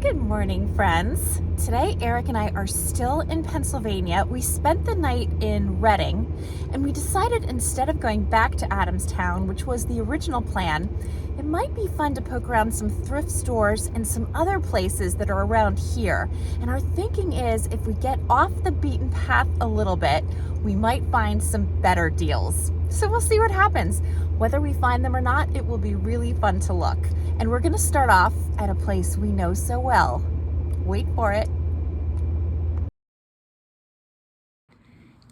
Good morning, friends. Today, Eric and I are still in Pennsylvania. We spent the night in Reading, and we decided instead of going back to Adamstown, which was the original plan, it might be fun to poke around some thrift stores and some other places that are around here. And our thinking is if we get off the beaten path a little bit, we might find some better deals. So we'll see what happens. Whether we find them or not, it will be really fun to look. And we're gonna start off at a place we know so well. Wait for it.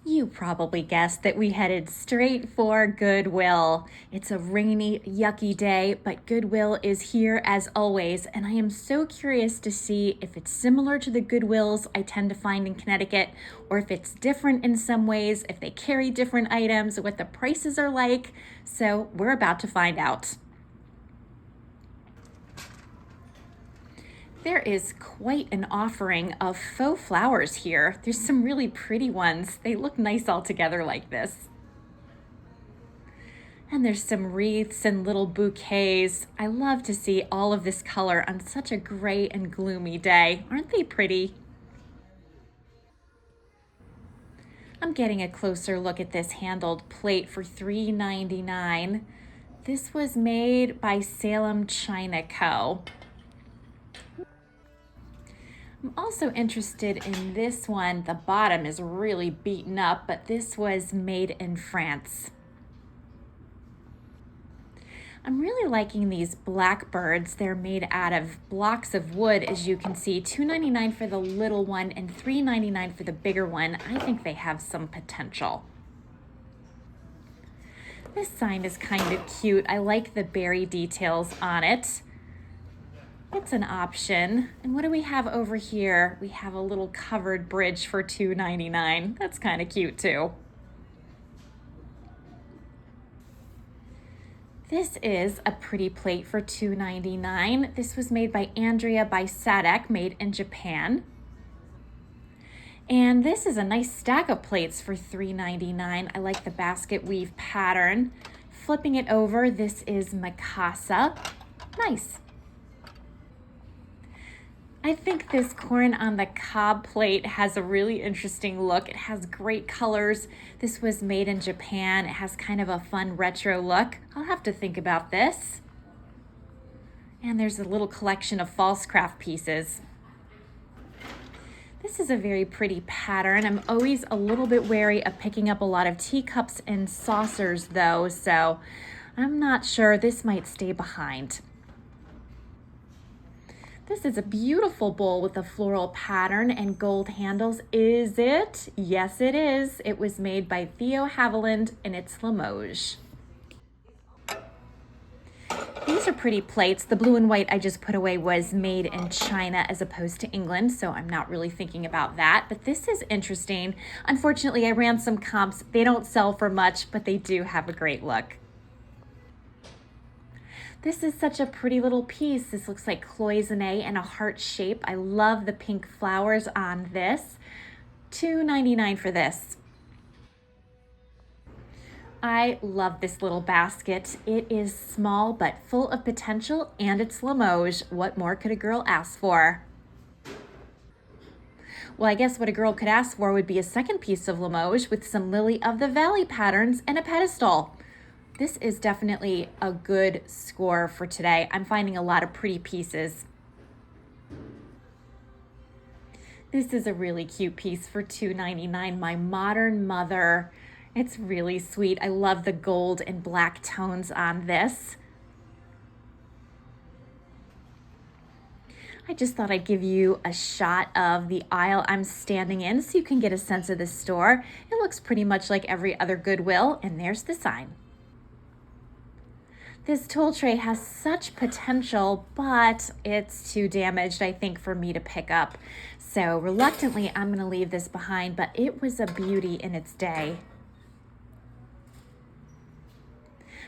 You probably guessed that we headed straight for Goodwill. It's a rainy, yucky day, but Goodwill is here as always, and I am so curious to see if it's similar to the Goodwills I tend to find in Connecticut, or if it's different in some ways, if they carry different items, what the prices are like. So we're about to find out. There is quite an offering of faux flowers here. There's some really pretty ones. They look nice all together like this. And there's some wreaths and little bouquets. I love to see all of this color on such a gray and gloomy day. Aren't they pretty? I'm getting a closer look at this handled plate for $3.99. This was made by Salem China Co. I'm also interested in this one. The bottom is really beaten up, but this was made in France. I'm really liking these blackbirds. They're made out of blocks of wood, as you can see. $2.99 for the little one and $3.99 for the bigger one. I think they have some potential. This sign is kind of cute. I like the berry details on it. It's an option. And what do we have over here? We have a little covered bridge for $2.99. That's kind of cute too. This is a pretty plate for $2.99. This was made by Andrea by Sadek, made in Japan. And this is a nice stack of plates for $3.99. I like the basket weave pattern. Flipping it over, this is Mikasa. Nice. I think this corn on the cob plate has a really interesting look. It has great colors. This was made in Japan. It has kind of a fun retro look. I'll have to think about this. And there's a little collection of false craft pieces. This is a very pretty pattern. I'm always a little bit wary of picking up a lot of teacups and saucers though, so I'm not sure. This might stay behind. This is a beautiful bowl with a floral pattern and gold handles. Is it? Yes, it is. It was made by Theo Haviland and it's Limoges. These are pretty plates. The blue and white I just put away was made in China as opposed to England, so I'm not really thinking about that. But this is interesting. Unfortunately, I ran some comps. They don't sell for much, but they do have a great look. This is such a pretty little piece. This looks like cloisonne in a heart shape. I love the pink flowers on this. $2.99 for this. I love this little basket. It is small but full of potential and it's Limoges. What more could a girl ask for? Well, I guess what a girl could ask for would be a second piece of Limoges with some lily of the valley patterns and a pedestal. This is definitely a good score for today. I'm finding a lot of pretty pieces. This is a really cute piece for $2.99. My Modern Mother. It's really sweet. I love the gold and black tones on this. I just thought I'd give you a shot of the aisle I'm standing in so you can get a sense of the store. It looks pretty much like every other Goodwill, and there's the sign. This tool tray has such potential, but it's too damaged, I think, for me to pick up. So reluctantly, I'm gonna leave this behind, but it was a beauty in its day.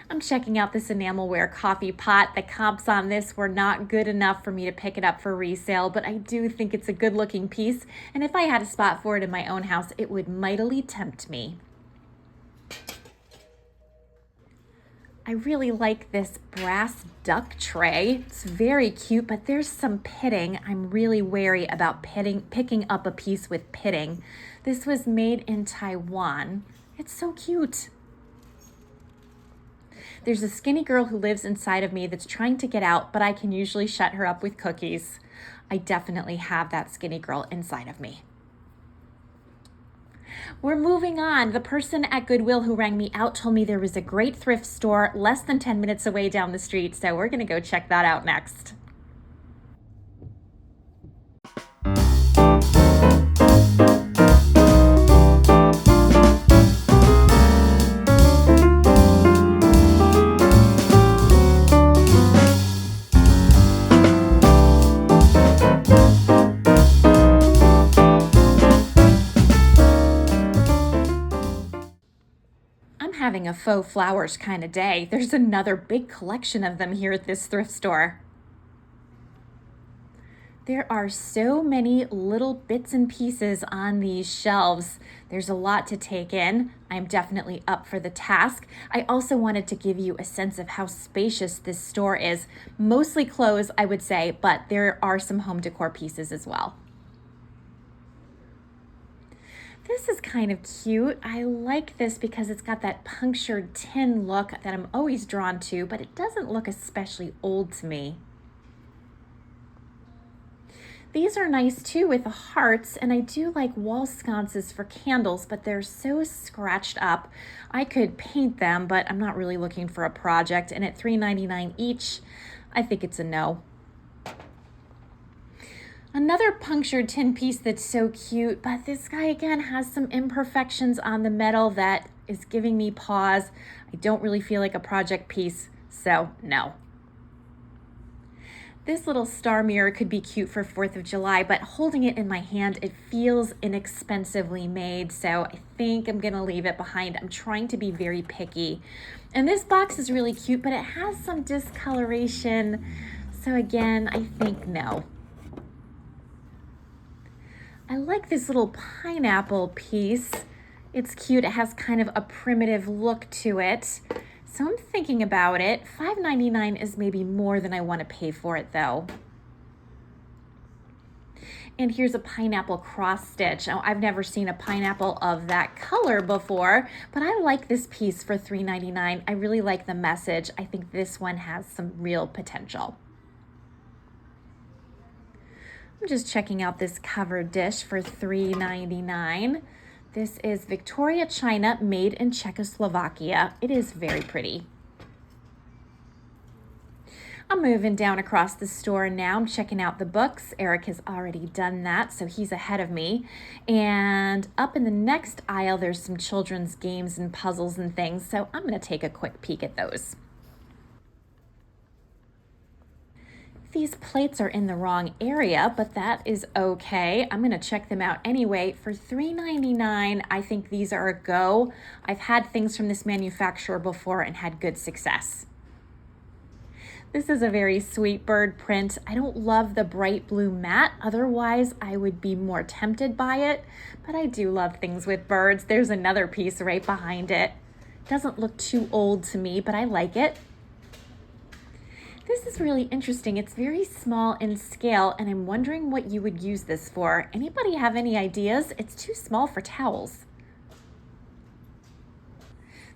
I'm checking out this enamelware coffee pot. The comps on this were not good enough for me to pick it up for resale, but I do think it's a good looking piece. And if I had a spot for it in my own house, it would mightily tempt me. I really like this brass duck tray. It's very cute, but there's some pitting. I'm really wary about picking up a piece with pitting. This was made in Taiwan. It's so cute. There's a skinny girl who lives inside of me that's trying to get out, but I can usually shut her up with cookies. I definitely have that skinny girl inside of me. We're moving on. The person at Goodwill who rang me out told me there was a great thrift store less than 10 minutes away down the street, so we're going to go check that out next. Having a faux flowers kind of day. There's another big collection of them here at this thrift store. There are so many little bits and pieces on these shelves. There's a lot to take in. I'm definitely up for the task. I also wanted to give you a sense of how spacious this store is. Mostly clothes, I would say, but there are some home decor pieces as well. This is kind of cute. I like this because it's got that punctured tin look that I'm always drawn to, but it doesn't look especially old to me. These are nice too with the hearts, and I do like wall sconces for candles, but they're so scratched up. I could paint them, but I'm not really looking for a project, and at $3.99 each, I think it's a no. Another punctured tin piece that's so cute, but this guy again has some imperfections on the metal that is giving me pause. I don't really feel like a project piece, so no. This little star mirror could be cute for 4th of July, but holding it in my hand, it feels inexpensively made, so I think I'm gonna leave it behind. I'm trying to be very picky. And this box is really cute, but it has some discoloration, so again, I think no. I like this little pineapple piece. It's cute. It has kind of a primitive look to it. So I'm thinking about it. $5.99 is maybe more than I want to pay for it though. And here's a pineapple cross stitch. Now, I've never seen a pineapple of that color before, but I like this piece for $3.99. I really like the message. I think this one has some real potential. I'm just checking out this covered dish for $3.99. This is Victoria China, made in Czechoslovakia. It is very pretty. I'm moving down across the store now. I'm checking out the books. Eric has already done that, so he's ahead of me. And up in the next aisle, there's some children's games and puzzles and things, so I'm going to take a quick peek at those. These plates are in the wrong area, but that is okay. I'm gonna check them out anyway. For $3.99, I think these are a go. I've had things from this manufacturer before and had good success. This is a very sweet bird print. I don't love the bright blue mat. Otherwise, I would be more tempted by it, but I do love things with birds. There's another piece right behind it. Doesn't look too old to me, but I like it. This is really interesting. It's very small in scale, and I'm wondering what you would use this for. Anybody have any ideas? It's too small for towels.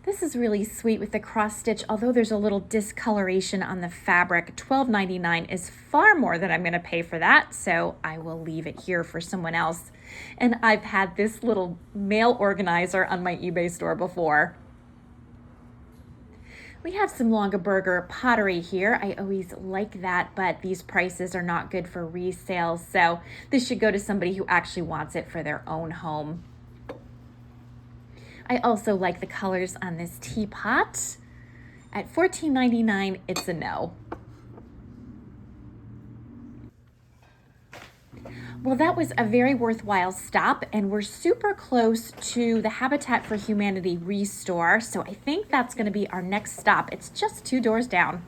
This is really sweet with the cross stitch, although there's a little discoloration on the fabric. $12.99 is far more than I'm gonna pay for that, so I will leave it here for someone else. And I've had this little mail organizer on my eBay store before. We have some Longaberger pottery here. I always like that, but these prices are not good for resale, so this should go to somebody who actually wants it for their own home. I also like the colors on this teapot. At $14.99, it's a no. Well, that was a very worthwhile stop, and we're super close to the Habitat for Humanity Restore, so I think that's going to be our next stop. It's just 2 doors down.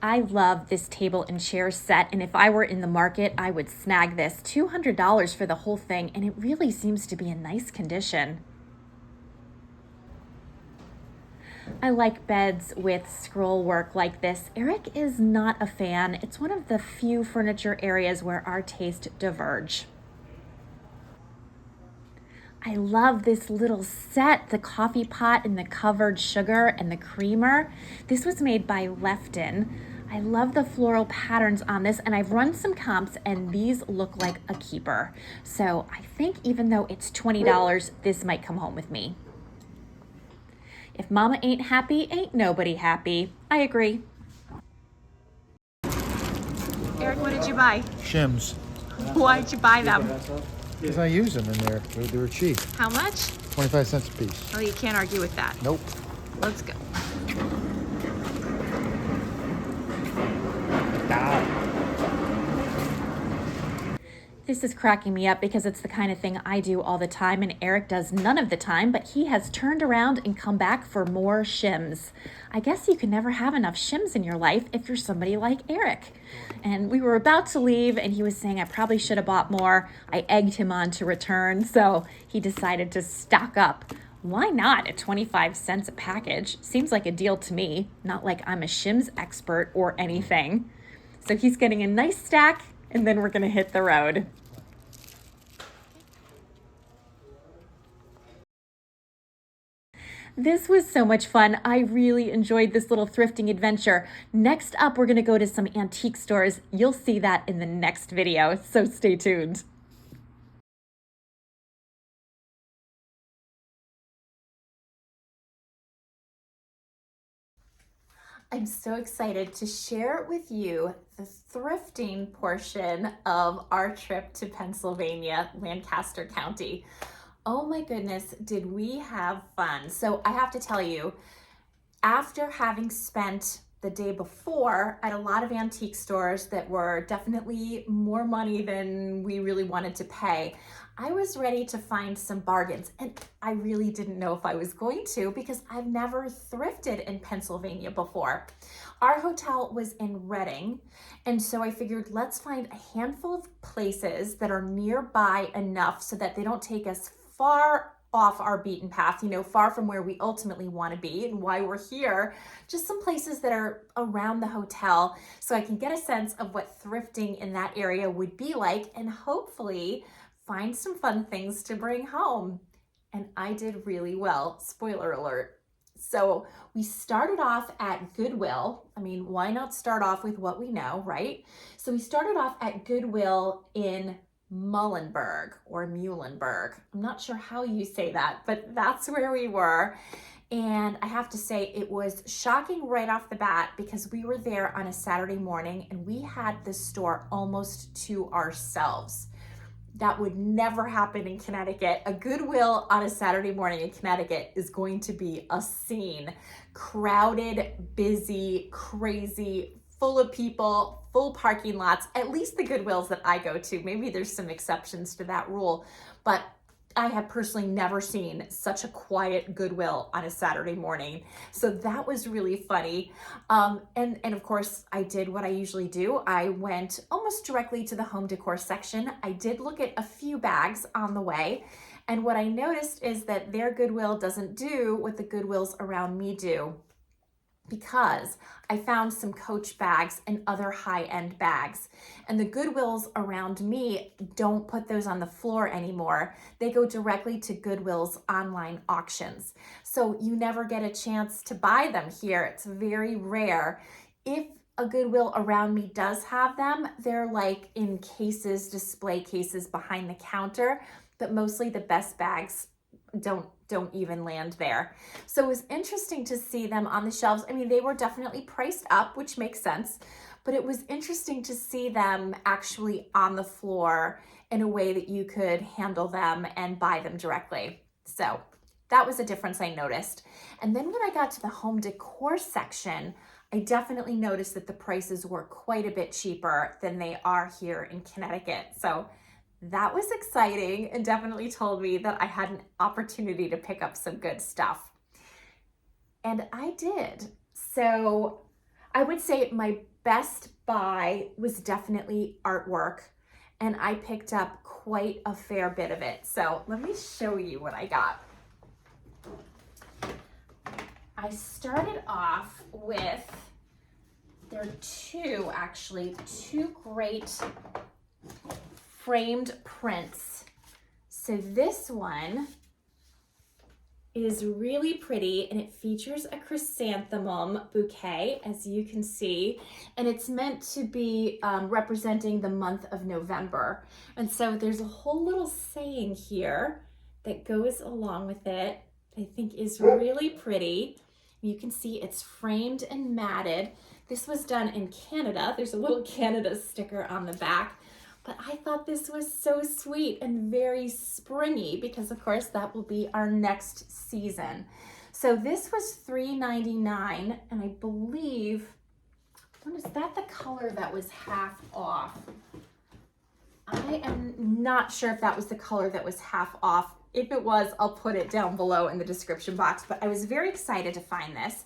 I love this table and chair set, and if I were in the market, I would snag this. $200 for the whole thing, and it really seems to be in nice condition. I like beds with scroll work like this. Eric is not a fan. It's one of the few furniture areas where our taste diverge. I love this little set, the coffee pot and the covered sugar and the creamer. This was made by Lefton. I love the floral patterns on this, and I've run some comps and these look like a keeper. So I think even though it's $20, this might come home with me. If mama ain't happy, ain't nobody happy. I agree. Eric, what did you buy? Shims. Why'd you buy them? Because I use them in there. They were cheap. How much? 25 cents a piece. Oh, you can't argue with that. Nope. Let's go. This is cracking me up because it's the kind of thing I do all the time, and Eric does none of the time, but he has turned around and come back for more shims. I guess you can never have enough shims in your life if you're somebody like Eric. And we were about to leave, and he was saying I probably should have bought more. I egged him on to return, so he decided to stock up. Why not at 25 cents a package? Seems like a deal to me, not like I'm a shims expert or anything. So he's getting a nice stack, and then we're gonna hit the road. This was so much fun. I really enjoyed this little thrifting adventure. Next up, we're gonna go to some antique stores. You'll see that in the next video, so stay tuned. I'm so excited to share with you the thrifting portion of our trip to Pennsylvania, Lancaster County. Oh my goodness, did we have fun. So I have to tell you, after having spent the day before at a lot of antique stores that were definitely more money than we really wanted to pay, I was ready to find some bargains, and I really didn't know if I was going to because I've never thrifted in Pennsylvania before. Our hotel was in Reading, and so I figured let's find a handful of places that are nearby enough so that they don't take us far off our beaten path, far from where we ultimately want to be and why we're here. Just some places that are around the hotel so I can get a sense of what thrifting in that area would be like and hopefully find some fun things to bring home. And I did really well, spoiler alert. So we started off at Goodwill. I mean, why not start off with what we know, right? So we started off at Goodwill in Muhlenberg or Muhlenberg. I'm not sure how you say that, but that's where we were. And I have to say it was shocking right off the bat because we were there on a Saturday morning and we had the store almost to ourselves. That would never happen in Connecticut. A Goodwill on a Saturday morning in Connecticut is going to be a scene. Crowded, busy, crazy, full of people, full parking lots, at least the Goodwills that I go to. Maybe there's some exceptions to that rule, but I have personally never seen such a quiet Goodwill on a Saturday morning. So that was really funny. And of course, I did what I usually do. I went almost directly to the home decor section. I did look at a few bags on the way. And what I noticed is that their Goodwill doesn't do what the Goodwills around me do, because I found some Coach bags and other high-end bags. And the Goodwills around me don't put those on the floor anymore. They go directly to Goodwill's online auctions. So you never get a chance to buy them here. It's very rare. If a Goodwill around me does have them, they're like in cases, display cases behind the counter, but mostly the best bags don't even land there. So it was interesting to see them on the shelves. I mean, they were definitely priced up, which makes sense, but it was interesting to see them actually on the floor in a way that you could handle them and buy them directly. So that was a difference I noticed. And then when I got to the home decor section, I definitely noticed that the prices were quite a bit cheaper than they are here in Connecticut. So that was exciting and definitely told me that I had an opportunity to pick up some good stuff. And I did. So I would say my best buy was definitely artwork, and I picked up quite a fair bit of it. So let me show you what I got. I started off with, there are two great framed prints. So this one is really pretty, and it features a chrysanthemum bouquet, as you can see, and it's meant to be representing the month of November. And so there's a whole little saying here that goes along with it that I think is really pretty. You can see it's framed and matted. This was done in Canada. There's a little Canada sticker on the back. But I thought this was so sweet and very springy because, of course, that will be our next season. So this was $3.99, and I believe, what is that, the color that was half off? I am not sure if that was the color that was half off. If it was, I'll put it down below in the description box, but I was very excited to find this.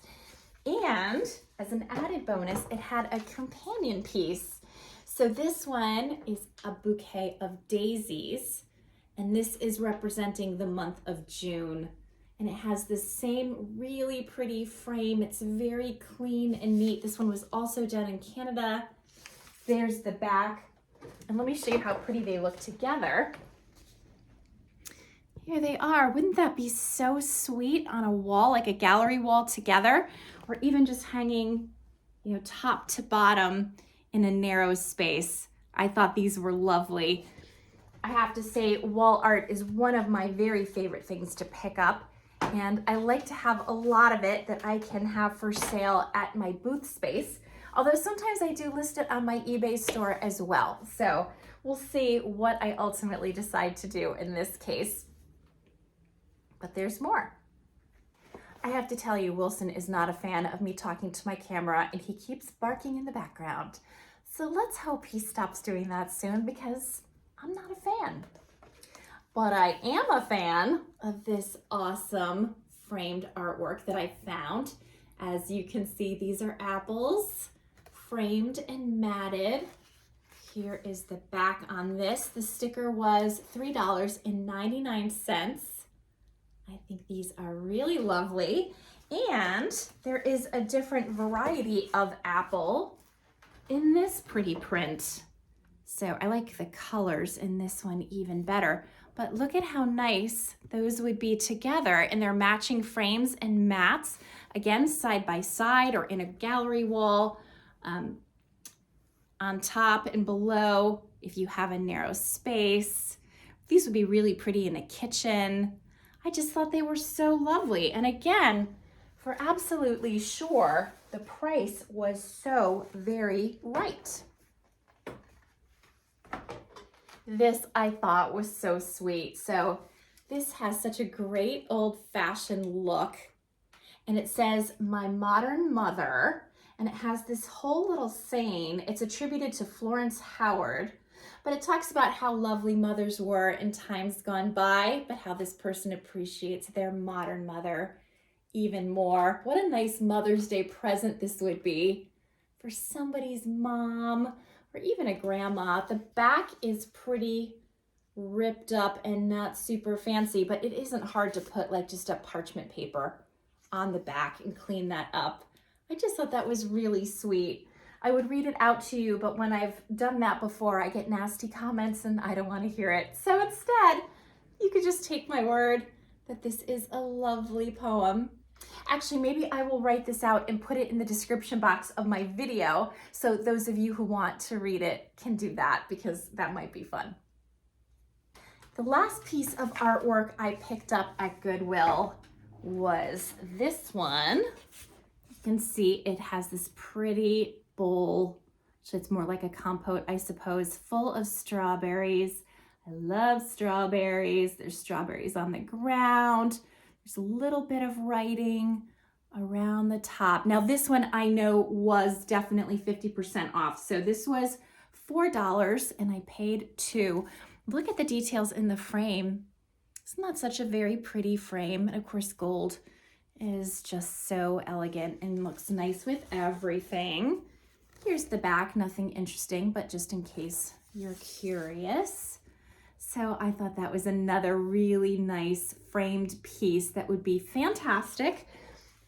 And as an added bonus, it had a companion piece. So this one is a bouquet of daisies, and this is representing the month of June. And it has the same really pretty frame. It's very clean and neat. This one was also done in Canada. There's the back. And let me show you how pretty they look together. Here they are. Wouldn't that be so sweet on a wall, like a gallery wall together, or even just hanging, you know, top to bottom in a narrow space? I thought these were lovely. I have to say, wall art is one of my very favorite things to pick up, and I like to have a lot of it that I can have for sale at my booth space, although sometimes I do list it on my eBay store as well. So we'll see what I ultimately decide to do in this case. But there's more. I have to tell you, Wilson is not a fan of me talking to my camera, and he keeps barking in the background. So let's hope he stops doing that soon, because I'm not a fan. But I am a fan of this awesome framed artwork that I found. As you can see, these are apples, framed and matted. Here is the back on this. The sticker was $3.99. I think these are really lovely. And there is a different variety of apple in this pretty print. So I like the colors in this one even better. But look at how nice those would be together in their matching frames and mats. Again, side by side or in a gallery wall, on top and below if you have a narrow space. These would be really pretty in a kitchen. I just thought they were so lovely. And again, for absolutely sure, the price was so very right. This I thought was so sweet. So this has such a great old-fashioned look. And it says, "My Modern Mother." And it has this whole little saying. It's attributed to Florence Howard. But it talks about how lovely mothers were in times gone by, but how this person appreciates their modern mother even more. What a nice Mother's Day present this would be for somebody's mom or even a grandma. The back is pretty ripped up and not super fancy, but it isn't hard to put like just a parchment paper on the back and clean that up. I just thought that was really sweet. I would read it out to you, but when I've done that before, I get nasty comments and I don't want to hear it. So instead, you could just take my word that this is a lovely poem. Actually, maybe I will write this out and put it in the description box of my video, so those of you who want to read it can do that, because that might be fun. The last piece of artwork I picked up at Goodwill was this one. You can see it has this pretty bowl, so it's more like a compote, I suppose, full of strawberries. I love strawberries. There's strawberries on the ground. There's a little bit of writing around the top. Now this one I know was definitely 50% off. So this was $4 and I paid $2. Look at the details in the frame. Isn't that such a very pretty frame? And of course gold is just so elegant and looks nice with everything. Here's the back, nothing interesting, but just in case you're curious. So I thought that was another really nice framed piece that would be fantastic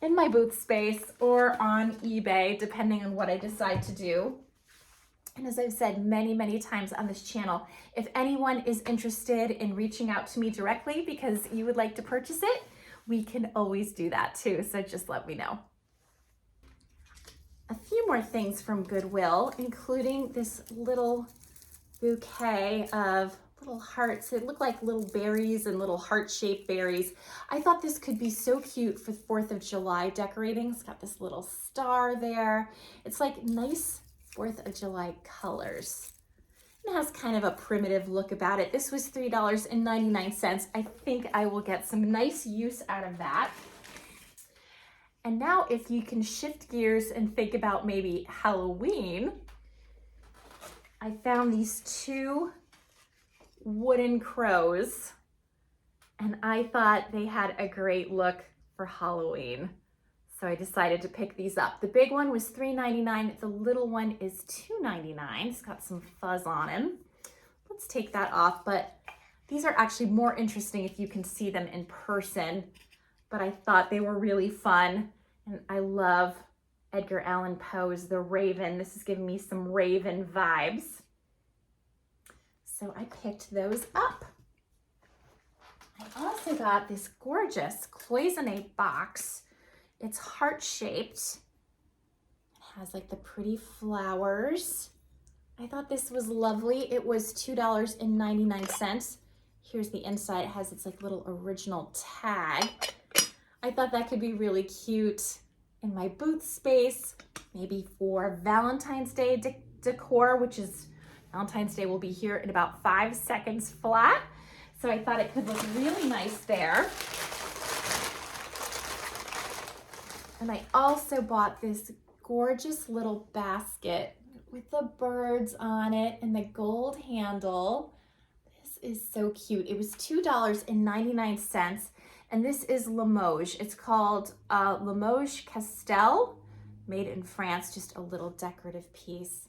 in my booth space or on eBay, depending on what I decide to do. And as I've said many, many times on this channel, if anyone is interested in reaching out to me directly because you would like to purchase it, we can always do that too. So just let me know. A few more things from Goodwill, including this little bouquet of little hearts. It looked like little berries and little heart-shaped berries. I thought this could be so cute for 4th of July decorating. It's got this little star there. It's like nice 4th of July colors. It has kind of a primitive look about it. This was $3.99. I think I will get some nice use out of that. And now if you can shift gears and think about maybe Halloween, I found these 2 wooden crows and I thought they had a great look for Halloween. So I decided to pick these up. The big one was $3.99. The little one is $2.99. It's got some fuzz on him. Let's take that off, but these are actually more interesting if you can see them in person. But I thought they were really fun. And I love Edgar Allan Poe's The Raven. This is giving me some Raven vibes. So I picked those up. I also got this gorgeous cloisonne box. It's heart-shaped. It has like the pretty flowers. I thought this was lovely. It was $2.99. Here's the inside. It has its like little original tag. I thought that could be really cute in my booth space, maybe for Valentine's Day decor, which is Valentine's Day will be here in about 5 seconds flat. So I thought it could look really nice there. And I also bought this gorgeous little basket with the birds on it and the gold handle. This is so cute. It was $2.99. And this is Limoges. It's called Limoges Castel, made in France, just a little decorative piece.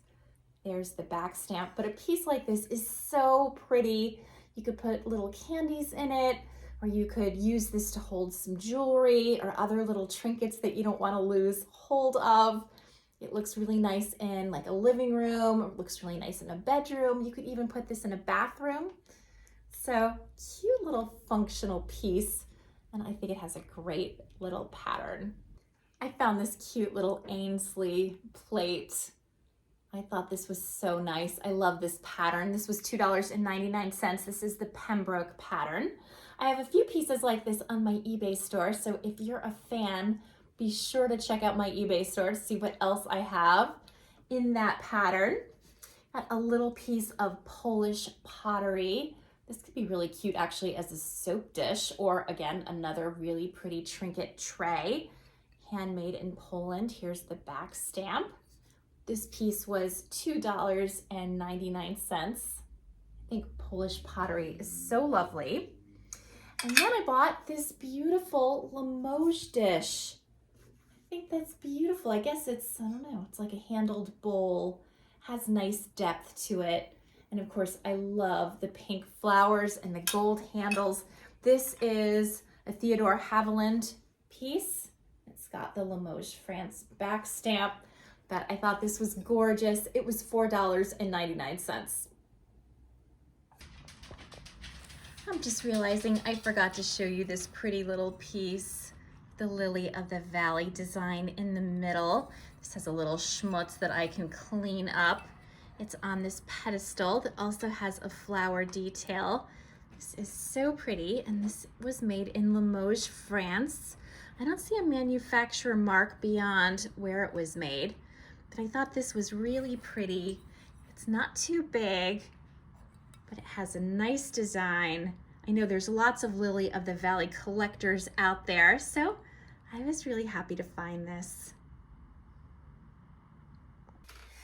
There's the back stamp, but a piece like this is so pretty. You could put little candies in it, or you could use this to hold some jewelry or other little trinkets that you don't want to lose hold of. It looks really nice in like a living room, or it looks really nice in a bedroom. You could even put this in a bathroom. So cute little functional piece. And I think it has a great little pattern. I found this cute little Ainsley plate. I thought this was so nice. I love this pattern. This was $2.99. This is the Pembroke pattern. I have a few pieces like this on my eBay store. So if you're a fan, be sure to check out my eBay store to see what else I have in that pattern. Got a little piece of Polish pottery. This could be really cute actually as a soap dish, or again, another really pretty trinket tray, handmade in Poland. Here's the back stamp. This piece was $2.99. I think Polish pottery is so lovely. And then I bought this beautiful Limoges dish. I think that's beautiful. I guess it's, I don't know, it's like a handled bowl, has nice depth to it. And of course, I love the pink flowers and the gold handles. This is a Theodore Haviland piece. It's got the Limoges France back stamp, but I thought this was gorgeous. It was $4.99. I'm just realizing I forgot to show you this pretty little piece, the Lily of the Valley design in the middle. This has a little schmutz that I can clean up. It's on this pedestal that also has a flower detail. This is so pretty, and this was made in Limoges, France. I don't see a manufacturer mark beyond where it was made, but I thought this was really pretty. It's not too big, but it has a nice design. I know there's lots of Lily of the Valley collectors out there, so I was really happy to find this.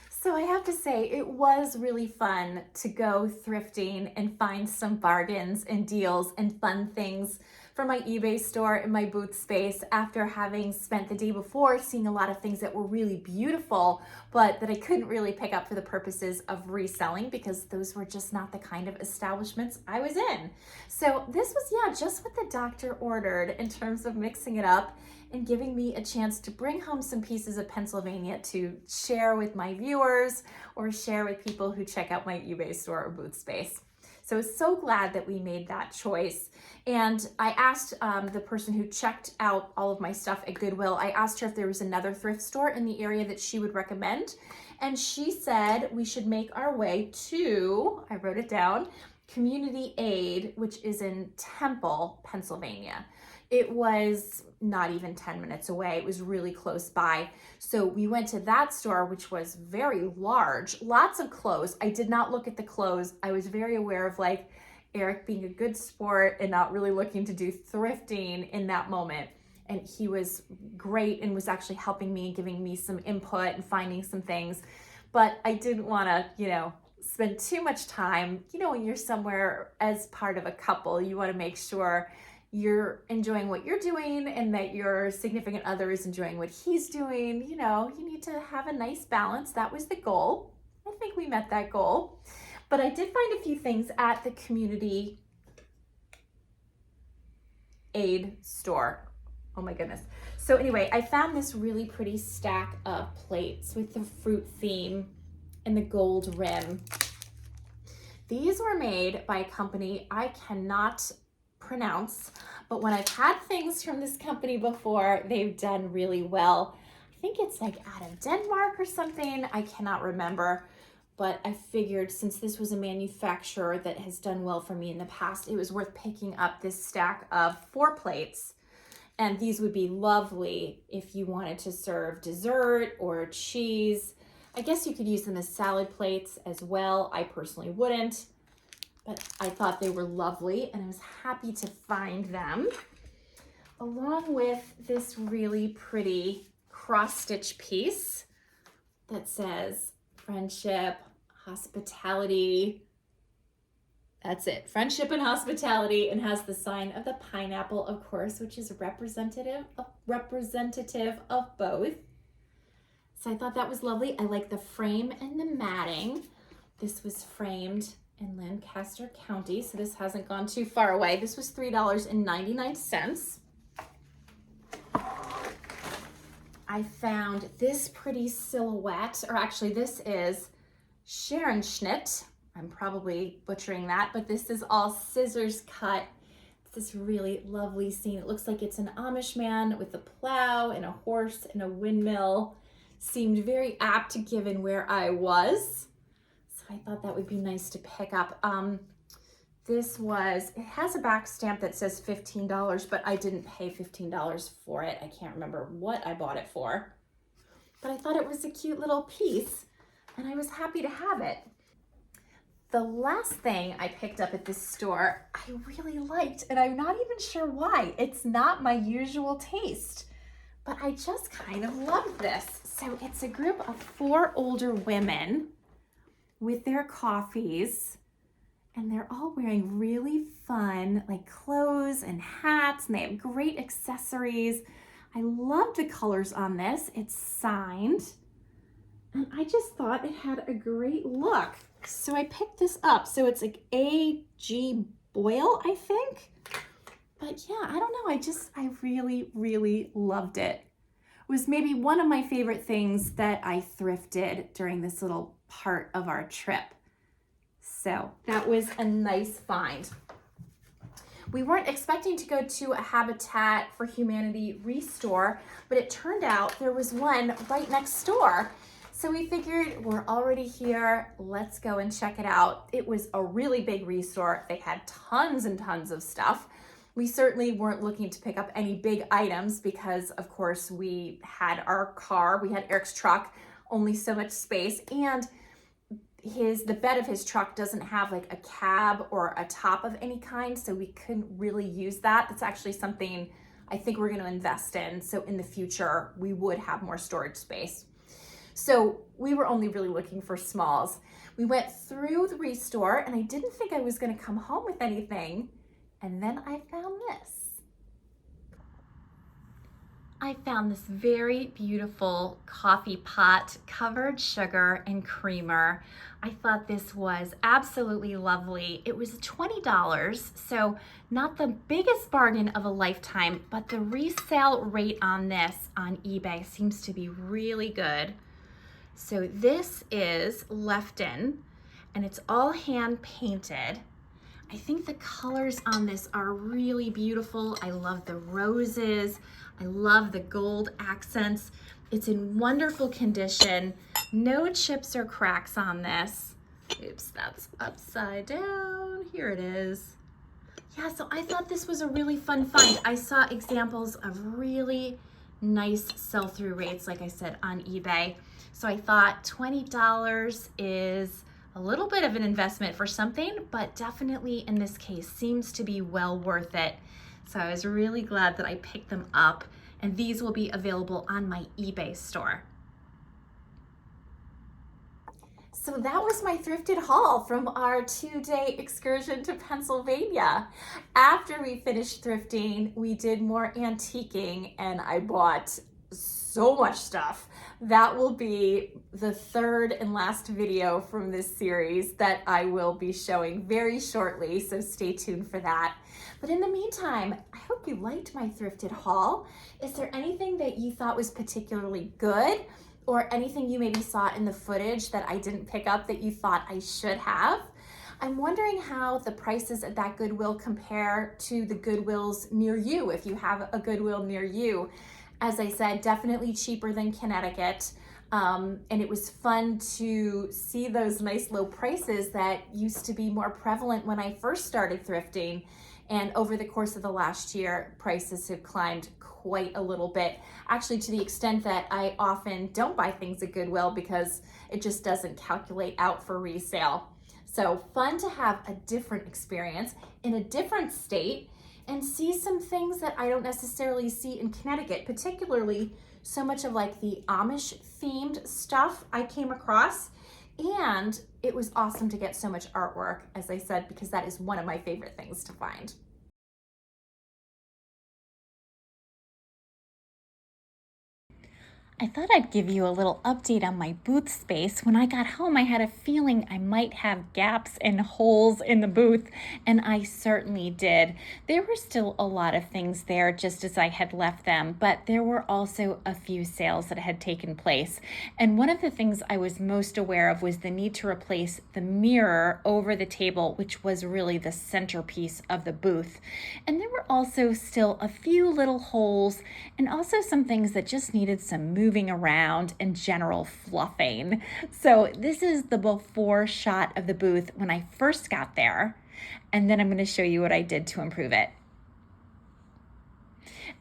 So I have to say, it was really fun to go thrifting and find some bargains and deals and fun things for my eBay store in my booth space after having spent the day before seeing a lot of things that were really beautiful, but that I couldn't really pick up for the purposes of reselling because those were just not the kind of establishments I was in. So this was, yeah, just what the doctor ordered in terms of mixing it up and giving me a chance to bring home some pieces of Pennsylvania to share with my viewers or share with people who check out my eBay store or booth space. So I was so glad that we made that choice. And I asked the person who checked out all of my stuff at Goodwill, I asked her if there was another thrift store in the area that she would recommend. And she said we should make our way to, I wrote it down, Community Aid, which is in Temple, Pennsylvania. It was not even 10 minutes away. It was really close by. So we went to that store, which was very large, lots of clothes. I did not look at the clothes. I was very aware of like Eric being a good sport and not really looking to do thrifting in that moment. And he was great and was actually helping me and giving me some input and finding some things. But I didn't want to, spend too much time. When you're somewhere as part of a couple, you want to make sure you're enjoying what you're doing and that your significant other is enjoying what he's doing. You need to have a nice balance. That was the goal. I think we met that goal. But I did find a few things at the Community Aid store. Oh my goodness. So anyway, I found this really pretty stack of plates with the fruit theme and the gold rim. These were made by a company I cannot pronounce, but when I've had things from this company before, they've done really well. I think it's like out of Denmark or something. I cannot remember, but I figured since this was a manufacturer that has done well for me in the past, it was worth picking up this stack of 4 plates. And these would be lovely if you wanted to serve dessert or cheese. I guess you could use them as salad plates as well. I personally wouldn't, but I thought they were lovely and I was happy to find them, along with this really pretty cross-stitch piece that says friendship, hospitality. That's it, friendship and hospitality, and has the sign of the pineapple, of course, which is representative of both. So I thought that was lovely. I like the frame and the matting. This was framed in Lancaster County, so this hasn't gone too far away. This was $3.99. I found this pretty silhouette, or actually this is Scherenschnitt. I'm probably butchering that, but this is all scissors cut. It's this really lovely scene. It looks like it's an Amish man with a plow and a horse and a windmill. Seemed very apt given where I was. So I thought that would be nice to pick up. It has a back stamp that says $15, but I didn't pay $15 for it. I can't remember what I bought it for, but I thought it was a cute little piece and I was happy to have it. The last thing I picked up at this store, I really liked, and I'm not even sure why. It's not my usual taste, but I just kind of love this. So it's a group of 4 older women with their coffees, and they're all wearing really fun like clothes and hats, and they have great accessories. I love the colors on this. It's signed, and I just thought it had a great look. So I picked this up. So it's like A.G. Boyle, I think. But yeah, I don't know. I really, really loved it. It was maybe one of my favorite things that I thrifted during this little part of our trip. So that was a nice find. We weren't expecting to go to a Habitat for Humanity restore, but it turned out there was one right next door. So we figured we're already here, let's go and check it out. It was a really big restore. They had tons and tons of stuff. We certainly weren't looking to pick up any big items because of course we had our car, we had Eric's truck, only so much space, and the bed of his truck doesn't have like a cab or a top of any kind, so we couldn't really use that. That's actually something I think we're going to invest in, so in the future we would have more storage space. So we were only really looking for smalls. We went through the restore and I didn't think I was going to come home with anything, and then I found this. I found this very beautiful coffee pot covered sugar and creamer. I thought this was absolutely lovely. It was $20, so not the biggest bargain of a lifetime, but the resale rate on this on eBay seems to be really good. So this is Lefton, and it's all hand painted. I think the colors on this are really beautiful. I love the roses. I love the gold accents. It's in wonderful condition. No chips or cracks on this. Oops, that's upside down. Here it is. Yeah, so I thought this was a really fun find. I saw examples of really nice sell-through rates, like I said, on eBay. So I thought $20 is a little bit of an investment for something, but definitely in this case seems to be well worth it. So I was really glad that I picked them up, and these will be available on my eBay store. So that was my thrifted haul from our 2-day excursion to Pennsylvania. After we finished thrifting, we did more antiquing, and I bought so much stuff. That will be the third and last video from this series that I will be showing very shortly, so stay tuned for that. But in the meantime, I hope you liked my thrifted haul. Is there anything that you thought was particularly good, or anything you maybe saw in the footage that I didn't pick up that you thought I should have? I'm wondering how the prices at that Goodwill compare to the Goodwills near you, if you have a Goodwill near you. As I said, definitely cheaper than Connecticut. And it was fun to see those nice low prices that used to be more prevalent when I first started thrifting. And over the course of the last year, prices have climbed quite a little bit. Actually, to the extent that I often don't buy things at Goodwill because it just doesn't calculate out for resale. So fun to have a different experience in a different state and see some things that I don't necessarily see in Connecticut, particularly so much of like the Amish themed stuff I came across. And it was awesome to get so much artwork, as I said, because that is one of my favorite things to find. I thought I'd give you a little update on my booth space. When I got home, I had a feeling I might have gaps and holes in the booth, and I certainly did. There were still a lot of things there just as I had left them, but there were also a few sales that had taken place. And one of the things I was most aware of was the need to replace the mirror over the table, which was really the centerpiece of the booth. And there were also still a few little holes and also some things that just needed some moving around and general fluffing. So this is the before shot of the booth when I first got there, and then I'm going to show you what I did to improve it.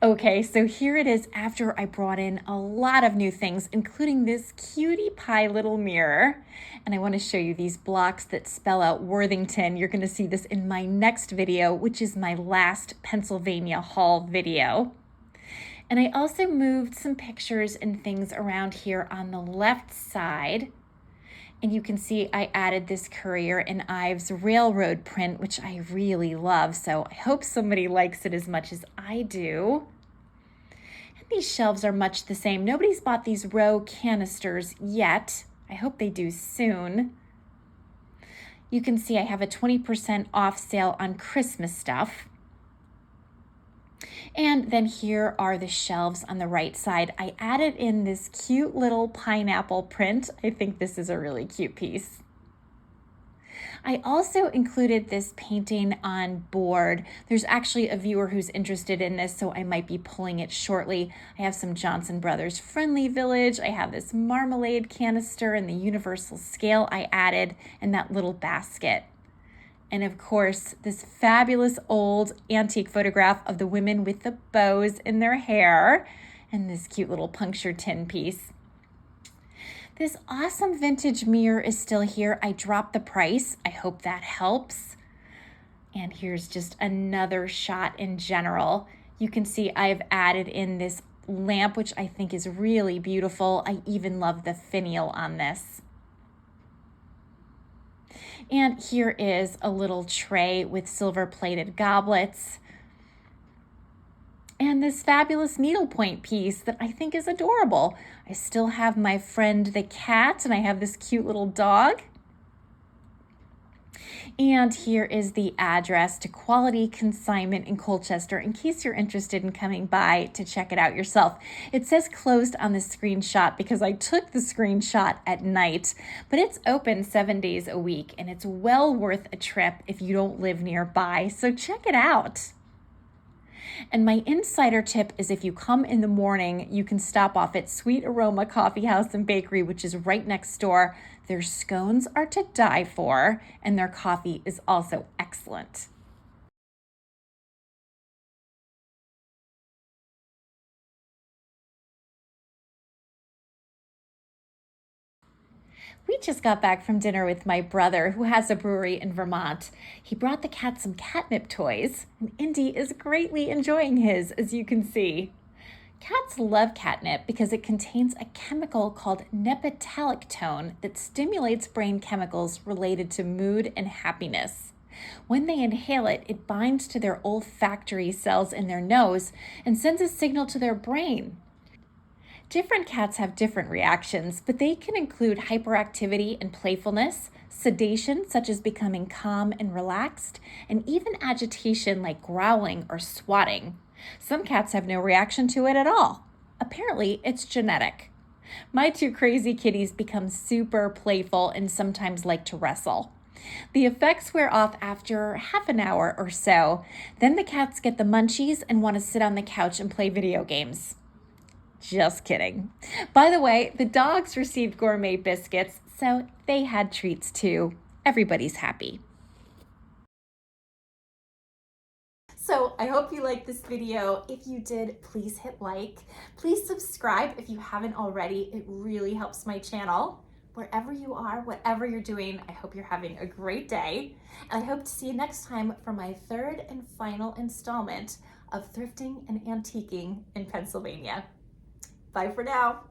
Okay, so here it is after I brought in a lot of new things, including this cutie pie little mirror. And I want to show you these blocks that spell out Worthington. You're going to see this in my next video, which is my last Pennsylvania haul video. And I also moved some pictures and things around here on the left side. And you can see I added this Currier and Ives railroad print, which I really love. So I hope somebody likes it as much as I do. And these shelves are much the same. Nobody's bought these row canisters yet. I hope they do soon. You can see I have a 20% off sale on Christmas stuff. And then here are the shelves on the right side. I added in this cute little pineapple print. I think this is a really cute piece. I also included this painting on board. There's actually a viewer who's interested in this, so I might be pulling it shortly. I have some Johnson Brothers Friendly Village. I have this marmalade canister and the universal scale I added in that little basket. And of course, this fabulous old antique photograph of the women with the bows in their hair and this cute little puncture tin piece. This awesome vintage mirror is still here. I dropped the price. I hope that helps. And here's just another shot in general. You can see I've added in this lamp, which I think is really beautiful. I even love the finial on this. And here is a little tray with silver plated goblets. and this fabulous needlepoint piece that I think is adorable. I still have my friend the cat, and I have this cute little dog. And here is the address to Quality Consignment in Colchester in case you're interested in coming by to check it out yourself. It says closed on the screenshot because I took the screenshot at night, but it's open 7 days a week and it's well worth a trip if you don't live nearby, so check it out. And my insider tip is if you come in the morning, you can stop off at Sweet Aroma Coffee House and Bakery, which is right next door. Their scones are to die for, and their coffee is also excellent. We just got back from dinner with my brother, who has a brewery in Vermont. He brought the cat some catnip toys, and Indy is greatly enjoying his, as you can see. Cats love catnip because it contains a chemical called nepetalactone that stimulates brain chemicals related to mood and happiness. When they inhale it, it binds to their olfactory cells in their nose and sends a signal to their brain. Different cats have different reactions, but they can include hyperactivity and playfulness, sedation such as becoming calm and relaxed, and even agitation like growling or swatting. Some cats have no reaction to it at all. Apparently, it's genetic. My two crazy kitties become super playful and sometimes like to wrestle. The effects wear off after half an hour or so. Then the cats get the munchies and want to sit on the couch and play video games. Just kidding. By the way, the dogs received gourmet biscuits, so they had treats too. Everybody's happy. So I hope you liked this video. If you did, please hit like. Please subscribe if you haven't already. It really helps my channel. Wherever you are, whatever you're doing, I hope you're having a great day. And I hope to see you next time for my third and final installment of Thrifting and Antiquing in Pennsylvania. Bye for now.